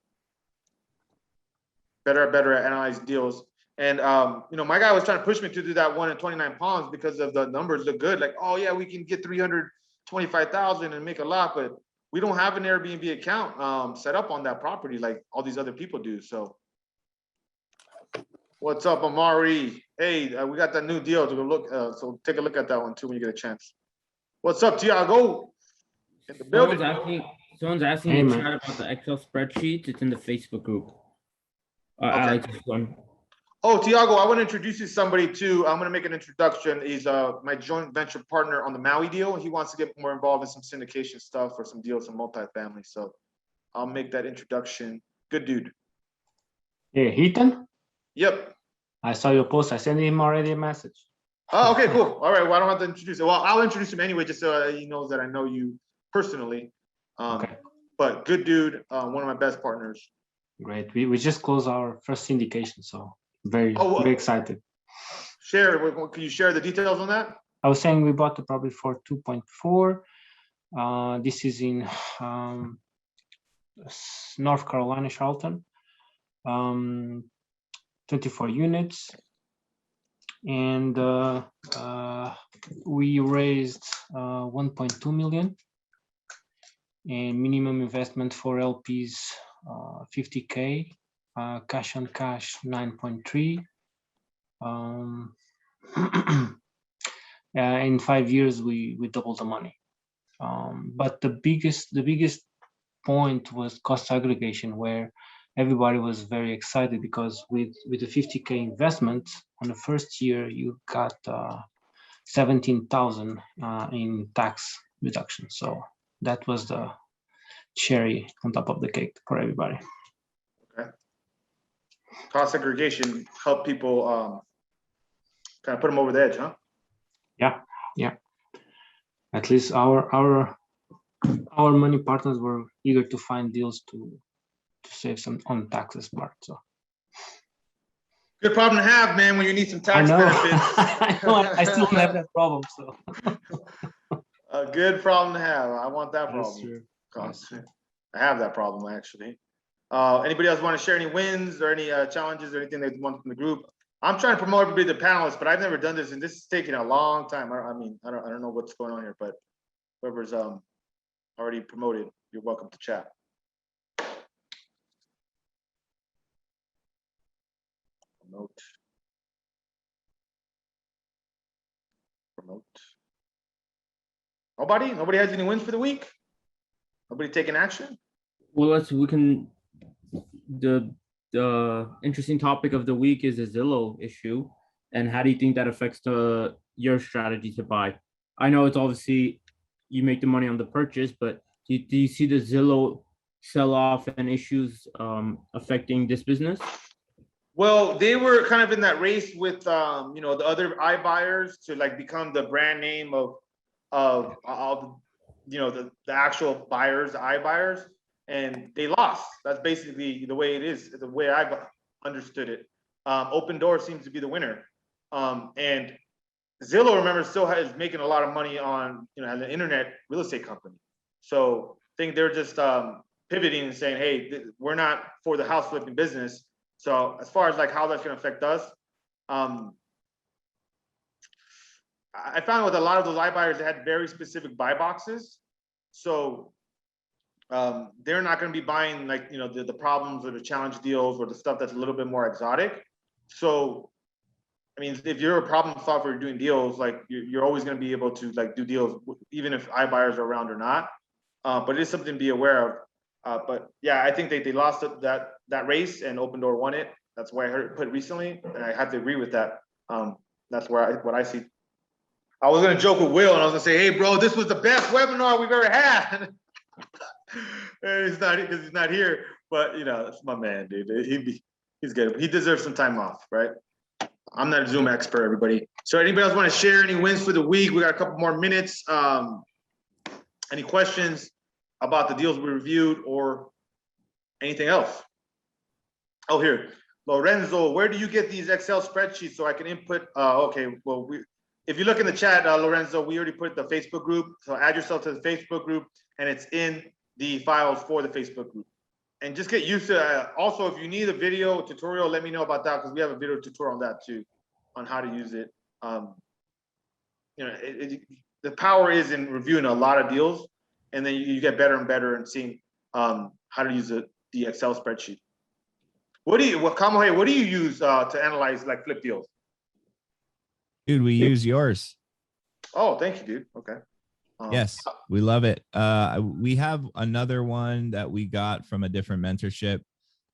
Better and better at analyzing deals. And my guy was trying to push me to do that 1 in 29 Palms because of the numbers look good. Like, oh yeah, we can get 325,000 and make a lot, but we don't have an Airbnb account set up on that property like all these other people do. So, what's up, Amari? Hey, we got that new deal to go look. So take a look at that one too when you get a chance. What's up, Tiago? In the building. Someone's asking Hey, in the man. chat about the Excel spreadsheet. It's in the Facebook group. Okay. Alex is one. Oh, Tiago, I want to introduce you to somebody too. I'm going to make an introduction. He's my joint venture partner on the Maui deal. He wants to get more involved in some syndication stuff or some deals in multifamily. So I'll make that introduction. Good dude. Hey, Heaton, Yep. I saw your post. I sent him already a message. Oh, okay, cool. All right. Well, I don't have to introduce it. Well, I'll introduce him anyway, just so he knows that I know you personally. Okay. But good dude. One of my best partners. Great. We just closed our first syndication, so very excited. Share. Can you share the details on that? I was saying we bought the property for 2.4. This is in North Carolina, Charlton. 24 units, and we raised 1.2 million, and minimum investment for LPs 50K, cash on cash 9.3. In 5 years we doubled the money, but the biggest point was cost segregation, where everybody was very excited because with the 50K investment on the first year, you got 17,000 in tax reduction. So that was the cherry on top of the cake for everybody. Okay. Cost segregation help people kind of put them over the edge, huh? Yeah. At least our money partners were eager to find deals to save some on taxes part. So good problem to have, man, when you need some tax benefits. I know. I still don't have that problem. So a good problem to have. I want that problem. That's true. I have that problem actually. Anybody else want to share any wins or any challenges or anything they want from the group? I'm trying to promote everybody to panelists, but I've never done this, and this is taking a long time. I don't know what's going on here, but whoever's already promoted, you're welcome to chat. Promote. Nobody has any wins for the week? Nobody taking action? Well, we can the interesting topic of the week is the Zillow issue, and how do you think that affects your strategy to buy? I know it's obviously you make the money on the purchase, but do you see the Zillow sell off and issues affecting this business? Well, they were kind of in that race with the other iBuyers to like become the brand name of all the actual buyers, the iBuyers, and they lost. That's basically the way it is, the way I've understood it. Open Door seems to be the winner, and Zillow, remember, still is making a lot of money on as an internet real estate company. So I think they're just pivoting and saying, hey, we're not for the house flipping business. So as far as like how that's going to affect us, I found with a lot of those iBuyers, they had very specific buy boxes. So they're not going to be buying like the problems or the challenge deals or the stuff that's a little bit more exotic. So I mean, if you're a problem solver doing deals, like you're always going to be able to like do deals even if iBuyers are around or not. But it is something to be aware of. But yeah, I think they lost that race and Open Door won it. That's why I heard it put recently, and I have to agree with that. That's what I see. I was gonna joke with Will, and I was gonna say, "Hey, bro, this was the best webinar we've ever had." And he's not because he's not here, but that's my man, dude. He's good. He deserves some time off, right? I'm not a Zoom expert, everybody. So anybody else want to share any wins for the week? We got a couple more minutes. Any questions about the deals we reviewed or anything else? Oh, here, Lorenzo, where do you get these Excel spreadsheets so I can input? Okay, well, if you look in the chat, Lorenzo, we already put the Facebook group. So add yourself to the Facebook group, and it's in the files for the Facebook group. And just get used to also, if you need a video tutorial, let me know about that because we have a video tutorial on that too, on how to use it. The power is in reviewing a lot of deals, and then you get better and better in seeing how to use the Excel spreadsheet. What do you use to analyze like flip deals? Dude, we use yours. Oh, thank you, dude. Okay. Yes, we love it. We have another one that we got from a different mentorship.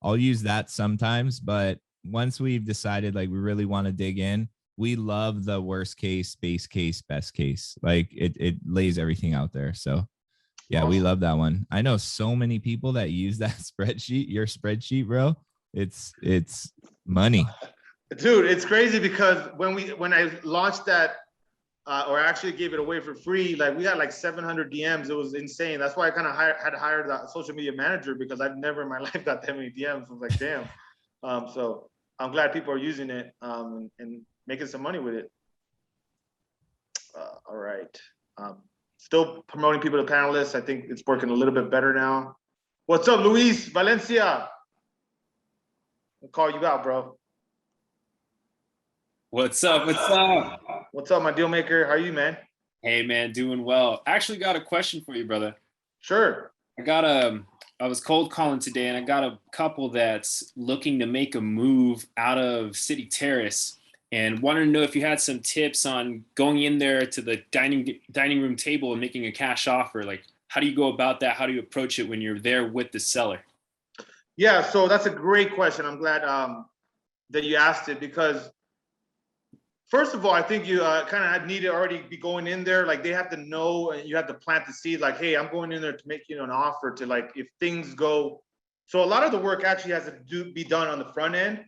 I'll use that sometimes, but once we've decided like we really want to dig in, we love the worst case, base case, best case. Like it lays everything out there. So yeah, awesome. We love that one. I know so many people that use that spreadsheet, your spreadsheet, bro. It's money. Dude, it's crazy because when I launched that, or actually gave it away for free, like we had like 700 DMs. It was insane. That's why I kind of had to hire that social media manager because I've never in my life got that many DMs. I was like, damn. So I'm glad people are using it and making some money with it. All right. Still promoting people to panelists. I think it's working a little bit better now. What's up, Luis Valencia? I'll call you out, bro. What's up? What's up? What's up, my deal maker? How are you, man? Hey, man, doing well. Actually got a question for you, brother. Sure. I was cold calling today, and I got a couple that's looking to make a move out of City Terrace, and wanted to know if you had some tips on going in there to the dining room table and making a cash offer. Like, how do you go about that? How do you approach it when you're there with the seller? Yeah, so that's a great question. I'm glad that you asked it because first of all, I think you kind of need to already be going in there. Like they have to know, and you have to plant the seed. Like, hey, I'm going in there to make an offer to like if things go. So a lot of the work actually has to be done on the front end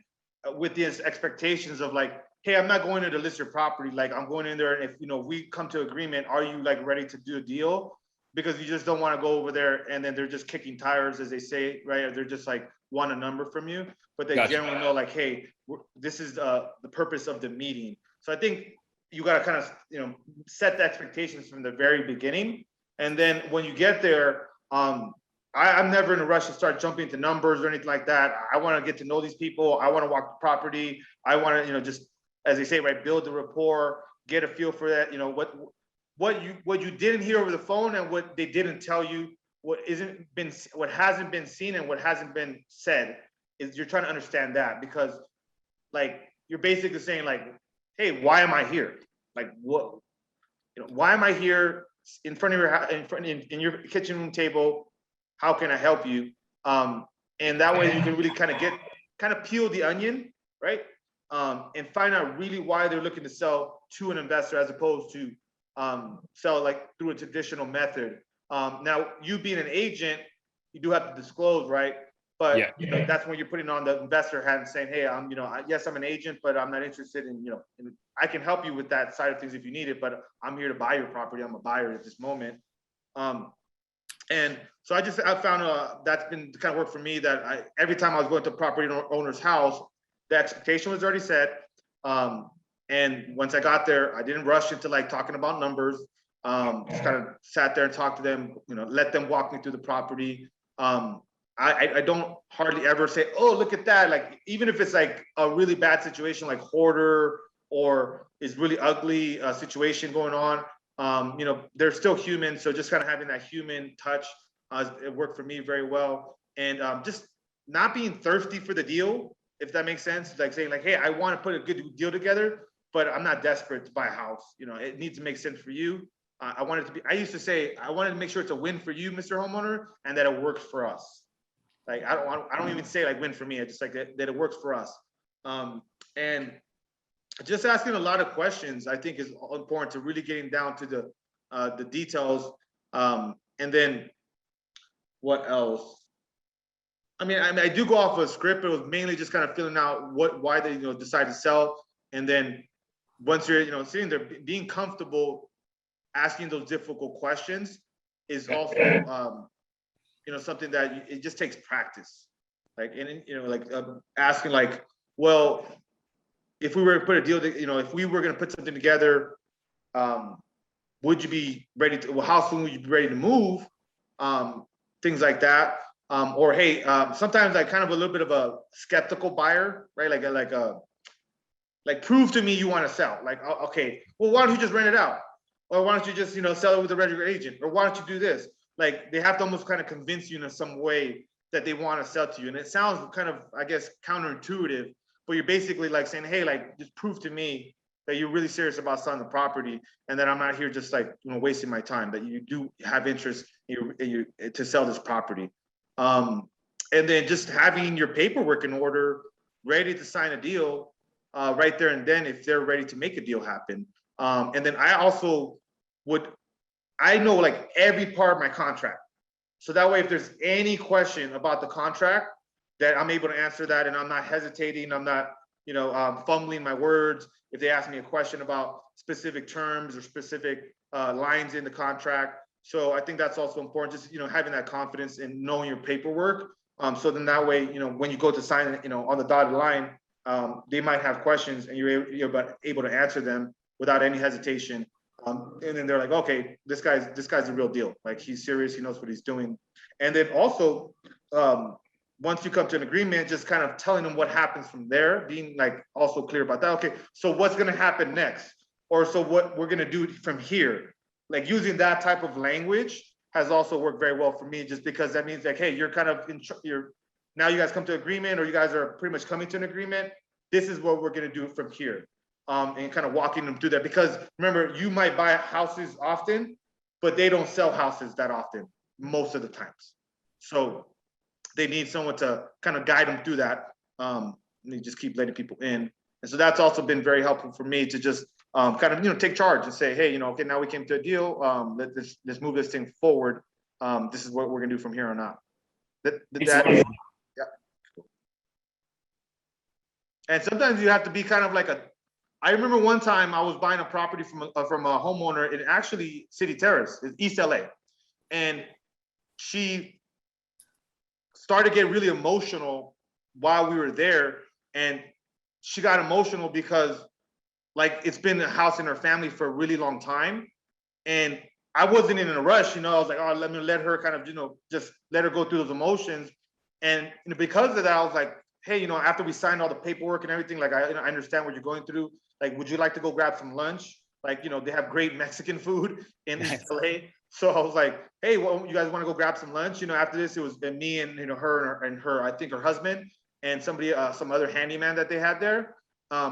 with these expectations of like, hey, I'm not going there to list your property. Like I'm going in there, and if we come to agreement, are you like ready to do a deal? Because you just don't want to go over there and then they're just kicking tires, as they say, right? Or they're just like want a number from you, but they generally know like, hey, this is the purpose of the meeting. So I think you got to kind of, set the expectations from the very beginning. And then when you get there, I'm never in a rush to start jumping into numbers or anything like that. I want to get to know these people. I want to walk the property. I want to, just, as they say, right, build the rapport, get a feel for that, what you didn't hear over the phone and what they didn't tell you, what hasn't been seen and what hasn't been said is you're trying to understand that because like, you're basically saying like, hey, why am I here? Like what, why am I here in front of your in your kitchen room table? How can I help you? And that way you can really kind of peel the onion, right? And find out really why they're looking to sell to an investor as opposed to sell like through a traditional method. Now, you being an agent, you do have to disclose, right? But Yeah. you know, that's when you're putting on the investor hat and saying, hey, yes, I'm an agent, but I'm not interested in, I can help you with that side of things if you need it, but I'm here to buy your property. I'm a buyer at this moment. And so I found that's been kind of work for me, that every time I was going to a property owner's house, the expectation was already set. And once I got there, I didn't rush into like talking about numbers. Just kind of sat there and talked to them, let them walk me through the property. I don't hardly ever say, oh, look at that. Like, even if it's like a really bad situation, like hoarder or is really ugly situation going on, they're still human. So just kind of having that human touch, it worked for me very well. And just not being thirsty for the deal, if that makes sense. Like saying like, hey, I want to put a good deal together, but I'm not desperate to buy a house. It needs to make sense for you. I used to say, I wanted to make sure it's a win for you, Mr. Homeowner, and that it works for us. Like, I don't even say like win for me. I just like that it works for us. And just asking a lot of questions, I think, is important to really getting down to the details. And then what else? I mean, I do go off a script. It was mainly just kind of filling out why they decide to sell. And then once you're sitting there, being comfortable asking those difficult questions is also something that it just takes practice. Like, and asking like, well, if we were to put a deal, if we were going to put something together, would you be ready to? Well, how soon would you be ready to move? Things like that. Or hey, sometimes like kind of a little bit of a skeptical buyer, right? Like prove to me you want to sell. Like, okay, well, why don't you just rent it out? Or why don't you just sell it with a regular agent? Or why don't you do this? Like, they have to almost kind of convince you in some way that they want to sell to you. And it sounds kind of, I guess, counterintuitive, but you're basically like saying, hey, like, just prove to me that you're really serious about selling the property, and that I'm not here just like wasting my time, that you do have interest to sell this property. And then just having your paperwork in order, ready to sign a deal right there and then if they're ready to make a deal happen. And then I also I know like every part of my contract. So that way, if there's any question about the contract, that I'm able to answer that, and I'm not hesitating. I'm not, fumbling my words. If they ask me a question about specific terms or specific lines in the contract. So I think that's also important, just, having that confidence in knowing your paperwork. So then that way, when you go to sign it, on the dotted line, they might have questions and you're able to answer them without any hesitation. And then they're like, okay, this guy's the real deal. Like, he's serious. He knows what he's doing. And then also, once you come to an agreement, just kind of telling them what happens from there, being like also clear about that. Okay, so what's going to happen next? Or so what we're going to do from here? Like, using that type of language has also worked very well for me, just because that means like, hey, you're kind of now you guys come to agreement, or you guys are pretty much coming to an agreement. This is what we're going to do from here. And kind of walking them through that, because remember, you might buy houses often, but they don't sell houses that often most of the times. So they need someone to kind of guide them through that. And they just keep letting people in. And so that's also been very helpful for me to just kind of, take charge and say, hey, okay, now we came to a deal. Let's move this thing forward. This is what we're gonna do from here on out. Yeah. And sometimes you have to be kind of like I remember one time I was buying a property from a homeowner in actually City Terrace, in East LA. And she started getting really emotional while we were there. And she got emotional because like it's been a house in her family for a really long time. And I wasn't in a rush, I was like, oh, let me let her kind of, just let her go through those emotions. And because of that, I was like, hey, after we signed all the paperwork and everything, like, I understand what you're going through. Like, would you like to go grab some lunch? Like, they have great Mexican food in East LA. So I was like, hey, well, you guys want to go grab some lunch? After this, it was me and, her and her, I think her husband and somebody, some other handyman that they had there.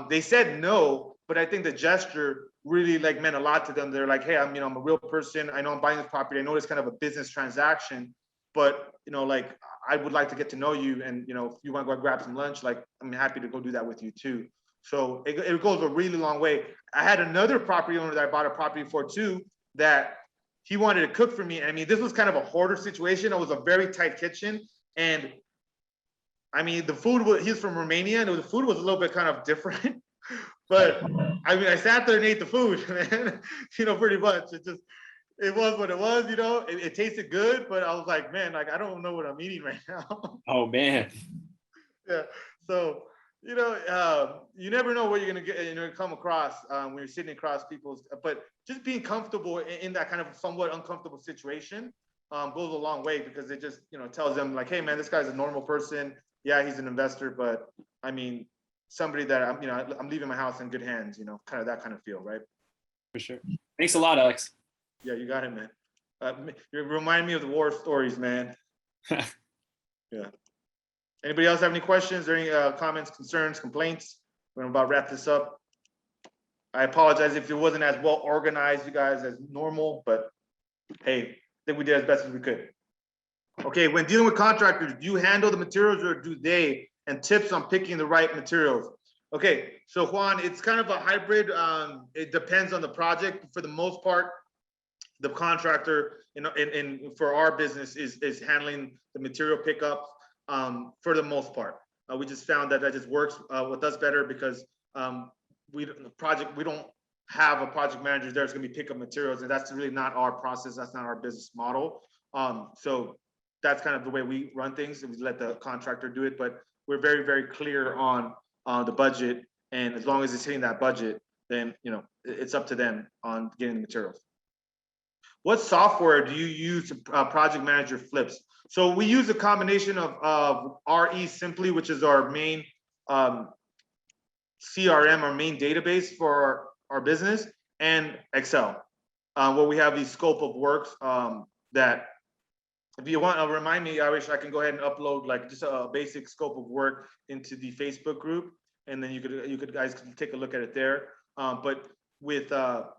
They said no, but I think the gesture really like meant a lot to them. They're like, hey, I'm a real person. I know I'm buying this property. I know it's kind of a business transaction. but like I would like to get to know you, and if you want to go grab some lunch, like I'm happy to go do that with you too. So it goes a really long way. I had another property owner that I bought a property for too, that he wanted to cook for me. I mean, this was kind of a hoarder situation. It was a very tight kitchen, and I mean, the food was, he's from Romania, and the food was a little bit kind of different. But I mean, I sat there and ate the food, man. Pretty much. It was what it was. It tasted good, but I was like, man, like I don't know what I'm eating right now. Oh man. Yeah. So you never know what you're gonna get, come across when you're sitting across people's. But just being comfortable in that kind of somewhat uncomfortable situation goes a long way, because it just tells them like, hey man, this guy's a normal person. Yeah, he's an investor, but I mean, somebody that I'm leaving my house in good hands. Kind of that kind of feel, right? For sure. Thanks a lot, Alex. Yeah, you got it, man. You remind me of the war stories, man. Yeah. Anybody else have any questions or any comments, concerns, complaints? We're about to wrap this up. I apologize if it wasn't as well organized, you guys, as normal, but hey, I think we did as best as we could. Okay, when dealing with contractors, do you handle the materials or do they? And tips on picking the right materials. Okay, so Juan, it's kind of a hybrid. It depends on the project. For the most part, the contractor for our business is handling the material pickup for the most part. We just found that just works with us better, because we don't have a project manager there that's going to be pick up materials, and that's really not our process. That's not our business model. So that's kind of the way we run things, and we let the contractor do it. But we're very, very clear on the budget, and as long as it's hitting that budget, then it's up to them on getting the materials. What software do you use to project manage your flips? So we use a combination of RE Simply, which is our main CRM, our main database for our business, and Excel, where we have these scope of works that, if you want to remind me, I wish I can go ahead and upload like just a basic scope of work into the Facebook group, and then you guys can take a look at it there. But with the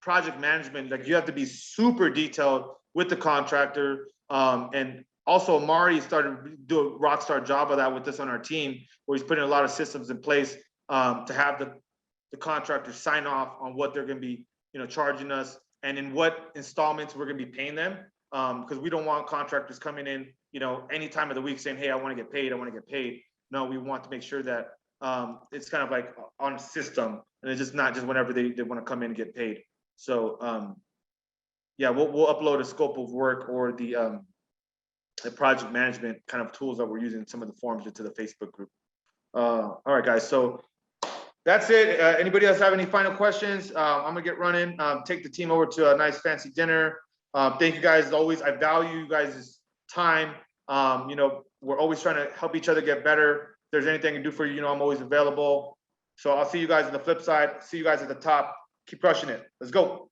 project management, like you have to be super detailed with the contractor. And also Mari started do a rock star job of that with us on our team, where he's putting a lot of systems in place to have the contractor sign off on what they're going to be charging us, and in what installments we're going to be paying them. Because we don't want contractors coming in any time of the week saying, hey, I want to get paid, I want to get paid. No, we want to make sure that it's kind of like on a system, and it's just not just whenever they want to come in and get paid. So yeah, we'll upload a scope of work or the project management kind of tools that we're using, some of the forms, into the Facebook group. All right, guys, so that's it. Anybody else have any final questions? I'm gonna get running, take the team over to a nice fancy dinner. Thank you guys as always. I value you guys' time. We're always trying to help each other get better. If there's anything I can do for you, I'm always available. So I'll see you guys on the flip side. See you guys at the top. Keep crushing it. Let's go.